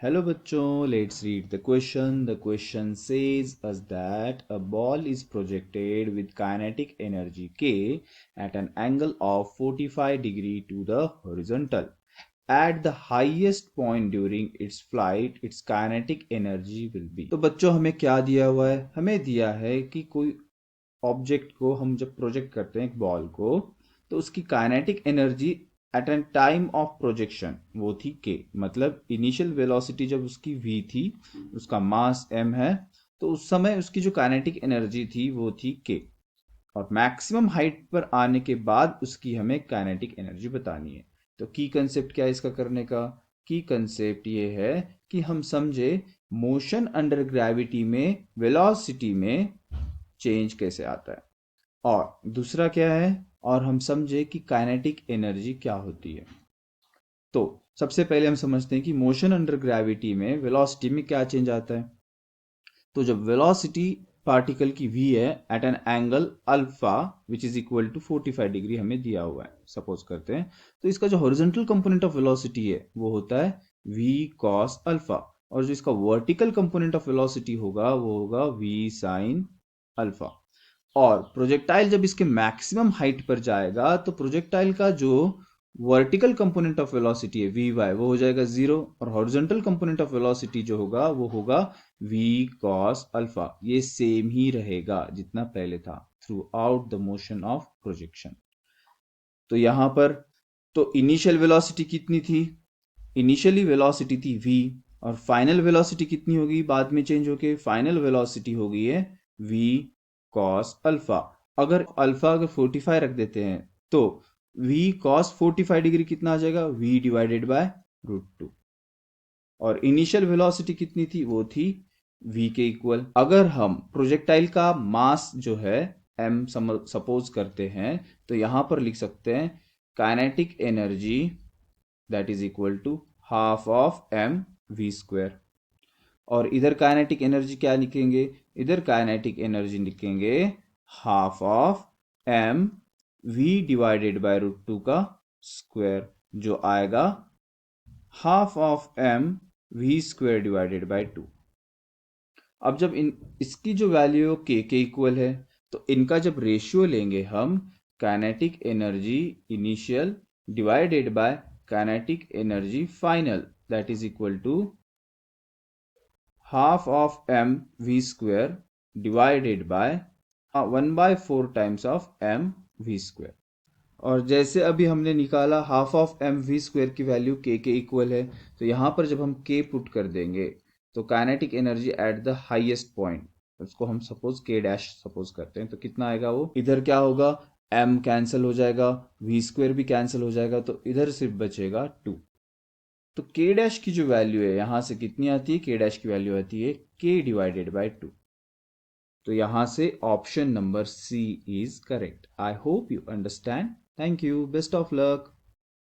Hello bachcho, let's read the question. The question says us that a ball is projected with kinetic energy K at an angle of 45 degree to the horizontal. At the highest point during its flight, its kinetic energy will be. तो बच्चों हमें क्या दिया हुआ है? हमें दिया है कि कोई ऑब्जेक्ट को हम जब प्रोजेक्ट करते हैं एक बॉल को तो उसकी kinetic energy at an time of projection वो थी के, मतलब इनिशियल वेलोसिटी जब उसकी v थी, उसका मास m है, तो उस समय उसकी जो काइनेटिक एनर्जी थी वो थी के, और मैक्सिमम हाइट पर आने के बाद उसकी हमें काइनेटिक एनर्जी बतानी है। तो की कंसेप्ट क्या है इसका करने का? की कंसेप्ट ये है कि हम समझे मोशन अंडर ग्रेविटी में वेलोसिटी में चेंज कैसे आता है, और दूसरा क्या है, और हम समझे कि काइनेटिक एनर्जी क्या होती है। तो सबसे पहले हम समझते हैं कि मोशन अंडर ग्रेविटी में वेलोसिटी में क्या चेंज आता है। तो जब वेलोसिटी पार्टिकल की v है at an angle alpha which is equal to 45 degree हमें दिया हुआ है, सपोज करते हैं, तो इसका जो हॉरिजॉन्टल कंपोनेंट ऑफ वेलोसिटी है वो होता है v cos अल्फा, और जो इसका वर्टिकल कंपोनेंट ऑफ वेलोसिटी होगा वो होगा v sin अल्फा। और प्रोजेक्टाइल जब इसके मैक्सिमम हाइट पर जाएगा तो प्रोजेक्टाइल का जो वर्टिकल कंपोनेंट ऑफ वेलोसिटी है वी वाई वो हो जाएगा जीरो, और हॉरिजॉन्टल कंपोनेंट ऑफ वेलोसिटी जो होगा वो होगा v cos अल्फा। ये सेम ही रहेगा जितना पहले था through out the motion of projection. तो यहां पर तो इनिशियल वेलोसिटी कितनी थी? इनिशियली वेलोसिटी थी v, और फाइनल वेलोसिटी कितनी होगी बाद में चेंज होके? फाइनल वेलोसिटी हो गई है v cos अल्फा। अगर 45 रख देते हैं तो v cos 45 डिग्री कितना आ जाएगा? v divided by √2। और इनिशियल वेलोसिटी कितनी थी? वो थी v के इक्वल। अगर हम प्रोजेक्टाइल का मास जो है m सपोज करते हैं तो यहां पर लिख सकते हैं kinetic energy that is equal to half of m v square. और इधर काइनेटिक एनर्जी क्या लिखेंगे? इधर काइनेटिक एनर्जी लिखेंगे half of m v divided by √2 का स्क्वायर, जो आएगा half of m v square divided by 2। अब जब इसकी जो वैल्यू k के इक्वल है तो इनका जब रेशियो लेंगे हम, kinetic energy initial divided by kinetic energy final that is equal to half of m v square divided by 1/4 times of m v square. और जैसे अभी हमने निकाला half of M V square की वैल्यू के equal है, तो यहां पर जब हम के पुट कर देंगे तो kinetic energy at the highest point, उसको हम सपोज के डैश सपोज करते हैं, तो कितना आएगा? वो इधर क्या होगा, एम कैंसिल हो जाएगा, वी स्क्वायर भी कैंसिल हो जाएगा, तो इधर सिर्फ बचेगा 2। तो के डैश की जो वैल्यू है यहां से कितनी आती है? के डैश की वैल्यू आती है के डिवाइडेड बाय 2। तो यहां से option number C is correct. I hope you understand. Thank you, best of luck.